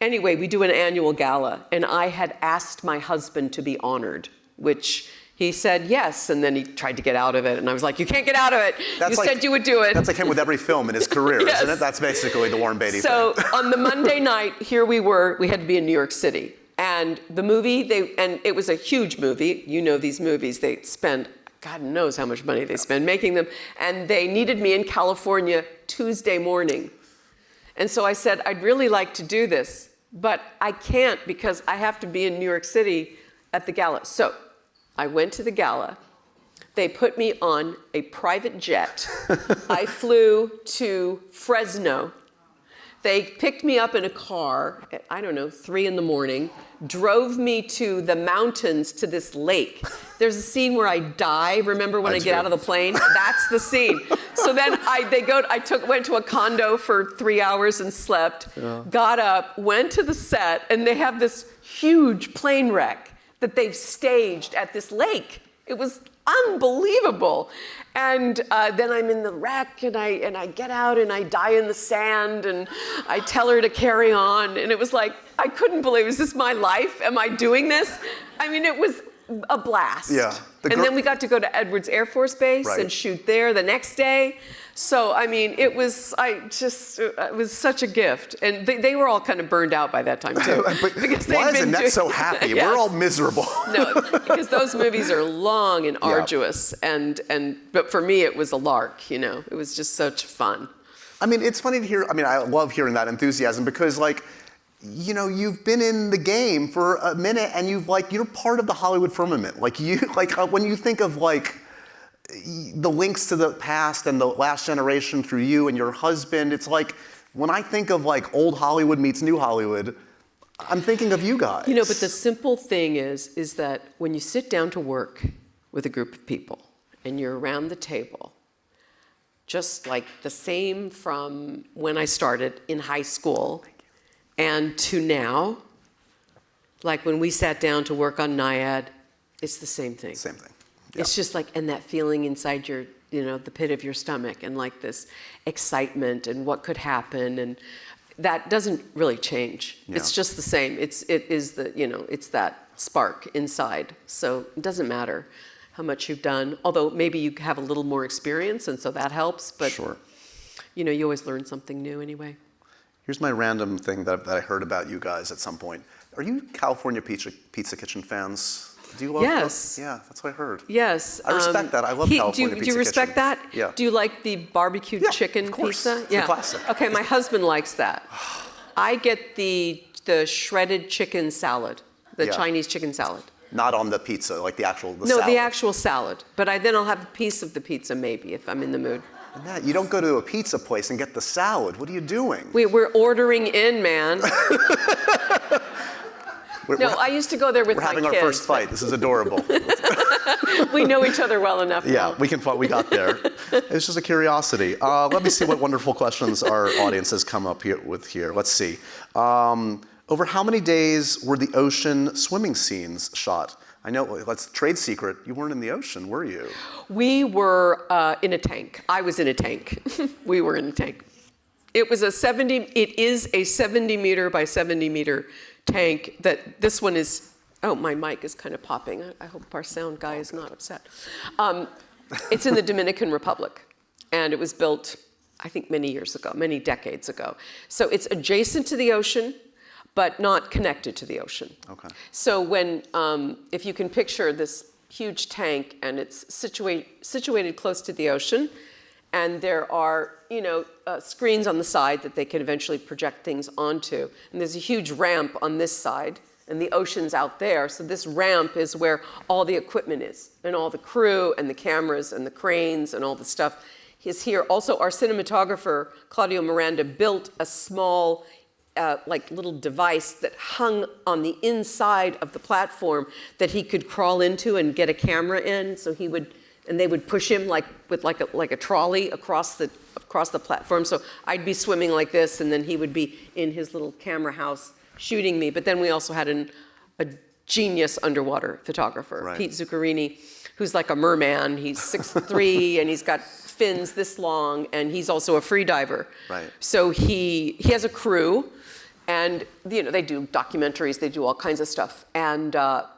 Anyway, we do an annual gala, and I had asked my husband to be honored, which he said yes, and then he tried to get out of it, and I was like, you can't get out of it. You said you would do it. That's like him with every film in his career, yes. Isn't it? That's basically the Warren Beatty thing. So on the Monday night, here we were, we had to be in New York City. And the movie, and it was a huge movie. You know these movies, they spend, God knows how much money they spend making them. And they needed me in California Tuesday morning. And so I said, I'd really like to do this, but I can't because I have to be in New York City at the gala. So I went to the gala. They put me on a private jet. I flew to Fresno. They picked me up in a car at, 3 in the morning, drove me to the mountains to this lake. There's a scene where I die. Remember when I get out of the plane? That's the scene. So then went to a condo for 3 hours and slept, got up, went to the set, and they have this huge plane wreck that they've staged at this lake. It was unbelievable. And then I'm in the wreck, and I get out, and I die in the sand, and I tell her to carry on. And it was like, I couldn't believe, is this my life? Am I doing this? I mean, it was a blast. Yeah. And then we got to go to Edwards Air Force Base and shoot there the next day. So, I mean, it was such a gift. And they were all kind of burned out by that time, too. Because why is Annette so happy? Yes. We're all miserable. No, because those movies are long and arduous. But for me, it was a lark, It was just such fun. I mean, it's funny to hear. I mean, I love hearing that enthusiasm because, you know, you've been in the game for a minute and you're part of the Hollywood firmament. Like when you think of like the links to the past and the last generation through you and your husband, it's like, when I think of like old Hollywood meets new Hollywood, I'm thinking of you guys. You know, but the simple thing is that when you sit down to work with a group of people and you're around the table, just like the same from when I started in high school and to now, like when we sat down to work on NYAD, it's the same thing. Same thing. Yep. It's just like, and that feeling inside your, you know, the pit of your stomach, and like this excitement and what could happen, and that doesn't really change. Yeah. It's just the same. It is the, you know, it's that spark inside. So it doesn't matter how much you've done, although maybe you have a little more experience, and so that helps, but sure. You know, you always learn something new anyway. Here's my random thing that I heard about you guys at some point. Are you California Pizza Kitchen fans? Do you love Yes. that? Yeah, that's what I heard. Yes. I respect that. I love California Pizza Kitchen. Do you respect that? Yeah. Do you like the barbecued chicken of course. pizza? It's a classic. Okay, my husband likes that. I get the shredded chicken salad, the Chinese chicken salad. Not on the pizza, like the No, salad. the actual salad. But then I'll have a piece of the pizza maybe if I'm in the mood. Annette, you don't go to a pizza place and get the salad. What are you doing? We're ordering in, man. No, I used to go there with my kids. We're having our first fight. This is adorable. We know each other well enough now. Yeah, we got there. It's just a curiosity. Let me see what wonderful questions our audience has come up here with here. Let's see. Over how many days were the ocean swimming scenes shot? I know, that's trade secret. You weren't in the ocean, were you? We were in a tank. I was in a tank. We were in a tank. It is a 70 meter by 70 meter tank that this one is, oh, my mic is kind of popping. I hope our sound guy is not upset. It's in the Dominican Republic, and it was built, I think, many years ago, many decades ago. So it's adjacent to the ocean, but not connected to the ocean. Okay. So when, if you can picture this huge tank, and it's situated close to the ocean, and there are, you know, screens on the side that they can eventually project things onto. And there's a huge ramp on this side, and the ocean's out there. So this ramp is where all the equipment is, and all the crew, and the cameras, and the cranes, and all the stuff is here. Also, our cinematographer, Claudio Miranda, built a small, like little device that hung on the inside of the platform that he could crawl into and get a camera in. So he would, and they would push him with a trolley across the platform. So I'd be swimming like this, and then he would be in his little camera house shooting me. But then we also had a genius underwater photographer, right. Pete Zuccarini, who's like a merman. He's 6'3", and he's got fins this long, and he's also a free diver. Right. So he has a crew, and you know, they do documentaries, they do all kinds of stuff. And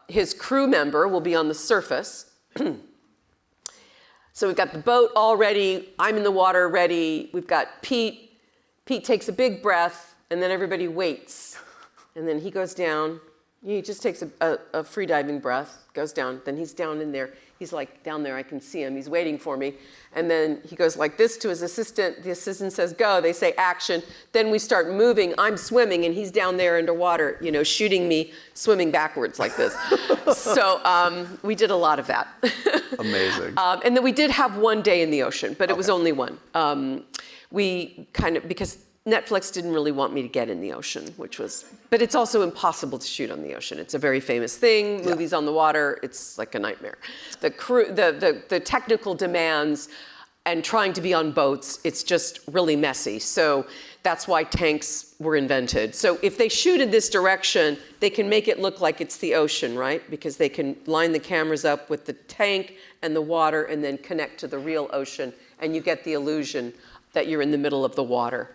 his crew member will be on the surface. So we've got the boat all ready, I'm in the water ready, we've got Pete. Pete takes a big breath, and then everybody waits. And then he goes down, he just takes a free diving breath, goes down, then he's down in there. He's like, down there, I can see him, he's waiting for me. And then he goes like this to his assistant, the assistant says go, they say action. Then we start moving, I'm swimming, and he's down there underwater, you know, shooting me, swimming backwards like this. So we did a lot of that. Amazing. And then we did have one day in the ocean, but it was only one. We kind of, because Netflix didn't really want me to get in the ocean, but it's also impossible to shoot on the ocean. It's a very famous thing, movies on the water, it's like a nightmare. The crew, the technical demands and trying to be on boats, it's just really messy. So that's why tanks were invented. So if they shoot in this direction, they can make it look like it's the ocean, right? Because they can line the cameras up with the tank and the water and then connect to the real ocean, and you get the illusion that you're in the middle of the water.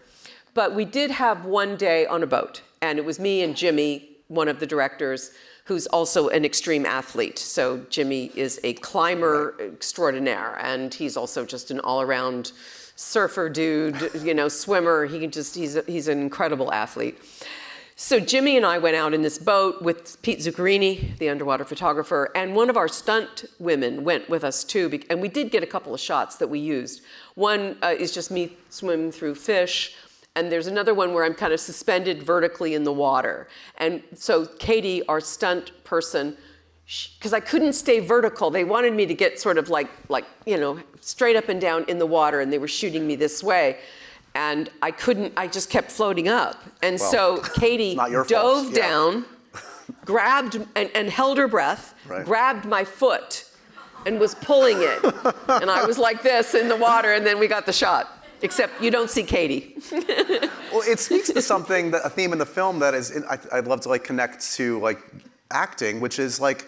But we did have one day on a boat, and it was me and Jimmy, one of the directors, who's also an extreme athlete. So Jimmy is a climber extraordinaire, and he's also just an all-around surfer dude, you know, swimmer. He's an incredible athlete. So Jimmy and I went out in this boat with Pete Zuccarini, the underwater photographer, and one of our stunt women went with us too, and we did get a couple of shots that we used. One is just me swimming through fish, And there's another one where I'm kind of suspended vertically in the water. And so Katie, our stunt person, because I couldn't stay vertical, they wanted me to get sort of like, you know, straight up and down in the water, and they were shooting me this way. And I couldn't, I just kept floating up. And so Katie dove down, grabbed, and held her breath, grabbed my foot, and was pulling it. And I was like this in the water, and then we got the shot. Except you don't see Katie. Well, it speaks to something, a theme in the film that is, I'd love to like connect to like acting, which is like,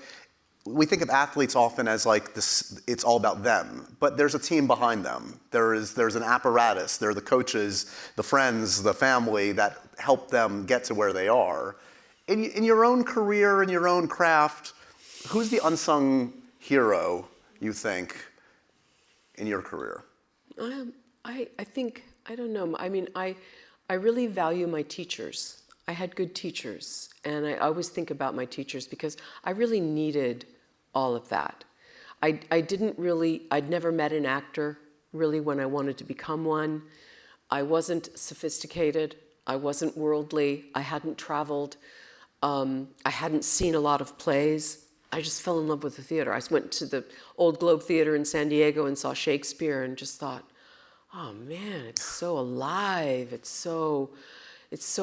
we think of athletes often as like this, it's all about them, but there's a team behind them. There's an apparatus, there are the coaches, the friends, the family that help them get to where they are. In your own career, in your own craft, who's the unsung hero, you think, in your career? I think, I don't know, I mean, I really value my teachers. I had good teachers, and I always think about my teachers because I really needed all of that. I'd never met an actor really when I wanted to become one. I wasn't sophisticated, I wasn't worldly, I hadn't traveled, I hadn't seen a lot of plays. I just fell in love with the theater. I went to the Old Globe Theater in San Diego and saw Shakespeare and just thought, oh man, it's so alive, it's so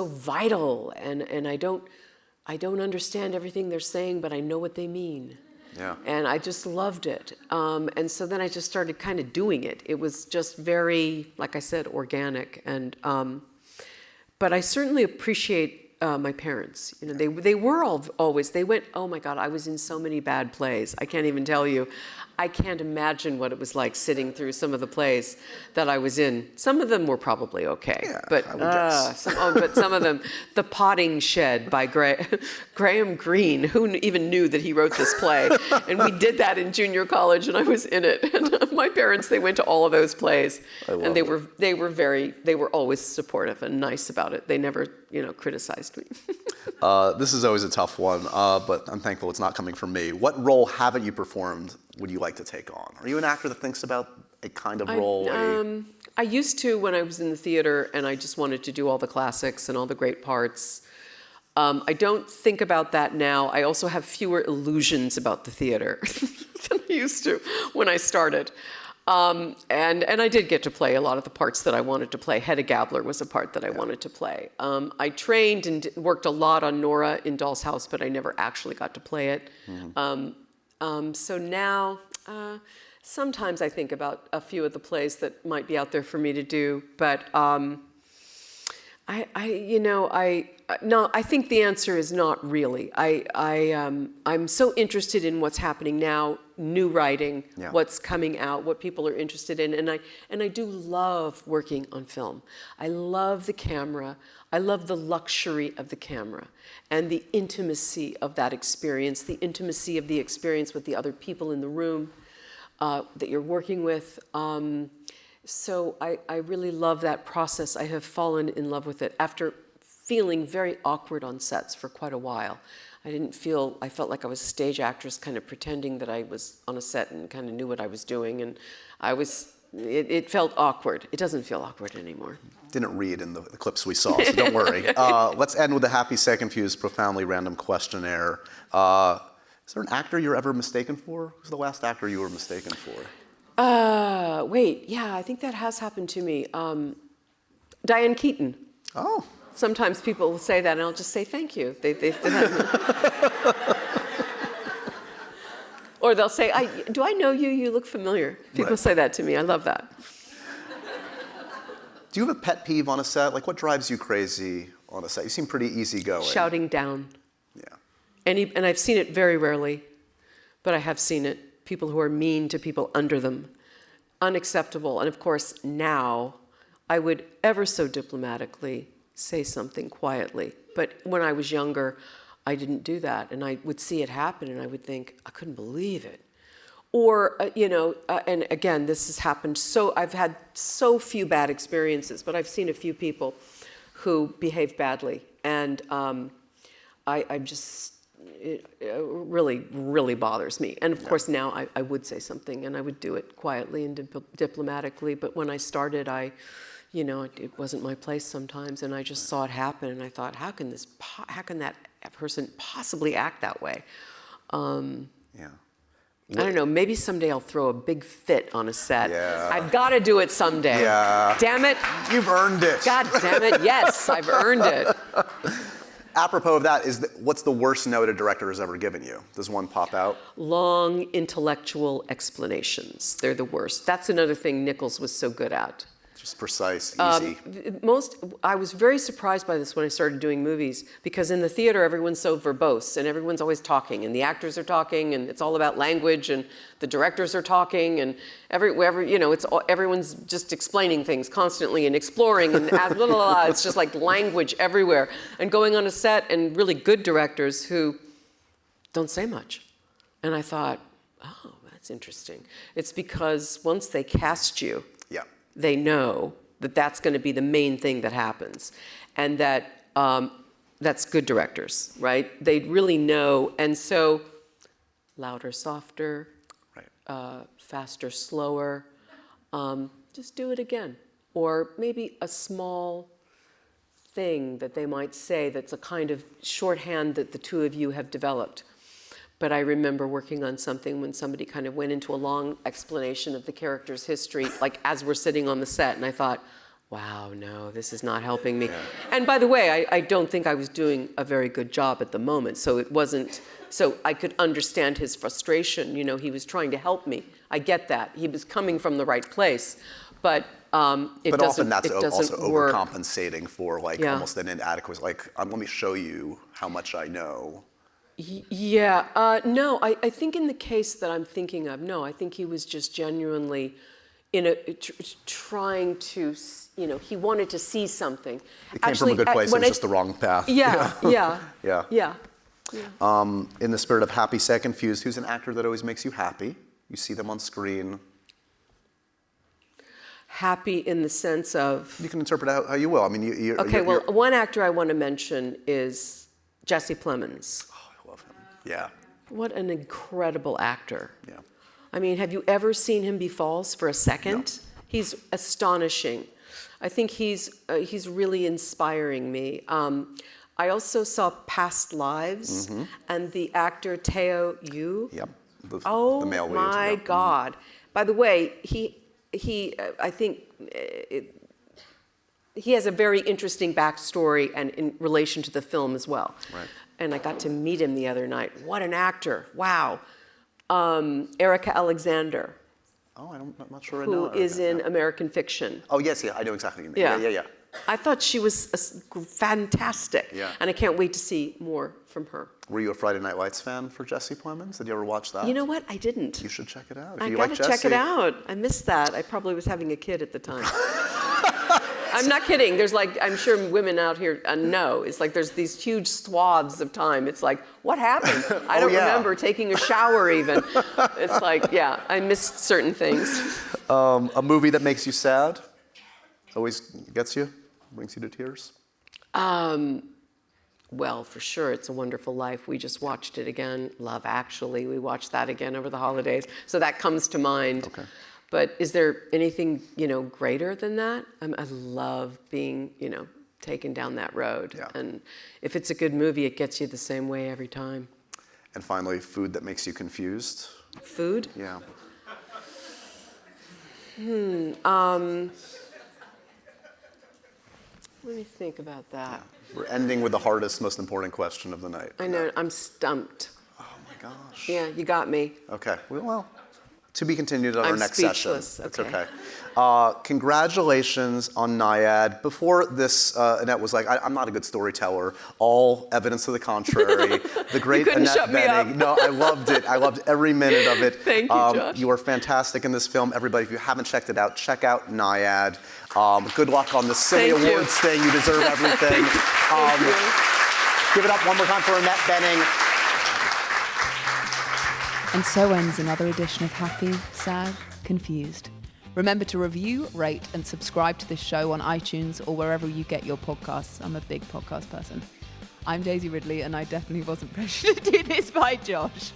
vital, and I don't understand everything they're saying, but I know what they mean. Yeah. And I just loved it. And so then I just started kind of doing it. It was just very, like I said, organic. And but I certainly appreciate my parents. You know, they were always, they went, oh my God, I was in so many bad plays. I can't even tell you. I can't imagine what it was like sitting through some of the plays that I was in. Some of them were probably okay, but some of them, The Potting Shed by Graham Greene, who even knew that he wrote this play, and we did that in junior college, and I was in it. And my parents, they went to all of those plays, and they were always supportive and nice about it. They never, criticized me. This is always a tough one, but I'm thankful it's not coming from me. What role haven't you performed would you like to take on? Are you an actor that thinks about a kind of role? I used to when I was in the theater, and I just wanted to do all the classics and all the great parts. I don't think about that now. I also have fewer illusions about the theater than I used to when I started. And I did get to play a lot of the parts that I wanted to play. Hedda Gabler was a part that I wanted to play. I trained and worked a lot on Nora in Doll's House, but I never actually got to play it. So now, sometimes I think about a few of the plays that might be out there for me to do, but I think the answer is not really. I'm so interested in what's happening now, new writing, what's coming out, what people are interested in, and I do love working on film. I love the camera. I love the luxury of the camera and the intimacy of that experience, the intimacy of the experience with the other people in the room that you're working with. So I really love that process. I have fallen in love with it after feeling very awkward on sets for quite a while. I felt like I was a stage actress kind of pretending that I was on a set and kind of knew what I was doing, and it felt awkward. It doesn't feel awkward anymore. Didn't read in the clips we saw, so don't worry. Let's end with a happy, sad, confused, profoundly random questionnaire. Is there an actor you're ever mistaken for? Who's the last actor you were mistaken for? Wait, yeah, I think that has happened to me. Diane Keaton. Oh. Sometimes people will say that, and I'll just say thank you. Or they'll say, do I know you? You look familiar. People say that to me. I love that. Do you have a pet peeve on a set? Like, what drives you crazy on a set? You seem pretty easygoing. Shouting down. Yeah. And I've seen it very rarely, but I have seen it. People who are mean to people under them. Unacceptable. And of course, now, I would ever so diplomatically say something quietly. But when I was younger, I didn't do that. And I would see it happen, and I would think, I couldn't believe it. Or, and again, this has happened I've had so few bad experiences, but I've seen a few people who behave badly. And it really, really bothers me. And of course, now I would say something, and I would do it quietly and diplomatically. But when I started, I it wasn't my place sometimes, and I just saw it happen, and I thought, how can that person possibly act that way? Yeah. I don't know, maybe someday I'll throw a big fit on a set. Yeah. I've got to do it someday. Yeah. Damn it. You've earned it. God damn it, yes, I've earned it. Apropos of that, what's the worst note a director has ever given you? Does one pop out? Long intellectual explanations, they're the worst. That's another thing Nichols was so good at. Just precise, easy. I was very surprised by this when I started doing movies, because in the theater everyone's so verbose and everyone's always talking, and the actors are talking, and it's all about language, and the directors are talking, and everyone's just explaining things constantly and exploring and blah, blah, blah. It's just like language everywhere. And going on a set, and really good directors who don't say much. And I thought, oh, that's interesting. It's because once they cast you, they know that that's going to be the main thing that happens, and that that's good directors, right? They really know, and so louder, softer, faster, slower, just do it again. Or maybe a small thing that they might say that's a kind of shorthand that the two of you have developed. But I remember working on something when somebody kind of went into a long explanation of the character's history, like as we're sitting on the set, and I thought, wow, no, this is not helping me. Yeah. And by the way, I don't think I was doing a very good job at the moment, so I could understand his frustration. He was trying to help me. I get that. He was coming from the right place, but it doesn't often that's also work. Overcompensating for almost an inadequacy. Let me show you how much I know. Yeah, no, I think in the case that I'm thinking of, no, I think he was just genuinely trying to, he wanted to see something. It came from a good place, it was just the wrong path. Yeah. In the spirit of happy, sad, confused, who's an actor that always makes you happy? You see them on screen. Happy in the sense of? You can interpret it how you will. I mean, one actor I want to mention is Jesse Plemons. Yeah. What an incredible actor. Yeah. I mean, have you ever seen him be false for a second? No. He's astonishing. I think he's really inspiring me. I also saw Past Lives, and the actor Teo Yu. Yep. The male lead. My God. By the way, I think he has a very interesting backstory and in relation to the film as well. Right. And I got to meet him the other night. What an actor. Wow. Erica Alexander. Oh, I'm not sure I know. Who is in American Fiction. Oh, yes, yeah, I know exactly what you mean. Yeah. I thought she was fantastic. Yeah. And I can't wait to see more from her. Were you a Friday Night Lights fan for Jesse Plemons? Did you ever watch that? You know what? I didn't. You should check it out. I gotta check it out. I missed that. I probably was having a kid at the time. I'm not kidding. There's I'm sure women out here know. It's there's these huge swaths of time. It's what happened? I don't remember taking a shower even. It's I missed certain things. A movie that makes you sad? Always gets you? Brings you to tears? Well, for sure, It's a Wonderful Life. We just watched it again. Love Actually. We watched that again over the holidays. So that comes to mind. Okay. But is there anything, greater than that? I love being, taken down that road. Yeah. And if it's a good movie, it gets you the same way every time. And finally, food that makes you confused? Food? Yeah. Let me think about that. Yeah. We're ending with the hardest, most important question of the night. I know, I'm stumped. Oh my gosh. Yeah, you got me. Okay, well, to be continued on our next speechless. session. It's okay. Congratulations on NYAD. Before this, Annette was like, I'm not a good storyteller. All evidence to the contrary. The great Annette Bening. No, I loved it. I loved every minute of it. Thank you, Josh. You are fantastic in this film. Everybody, if you haven't checked it out, check out NYAD. Good luck on the Cine Awards thing. You deserve everything. Give it up one more time for Annette Bening. And so ends another edition of Happy, Sad, Confused. Remember to review, rate, and subscribe to this show on iTunes or wherever you get your podcasts. I'm a big podcast person. I'm Daisy Ridley, and I definitely wasn't pressured to do this by Josh.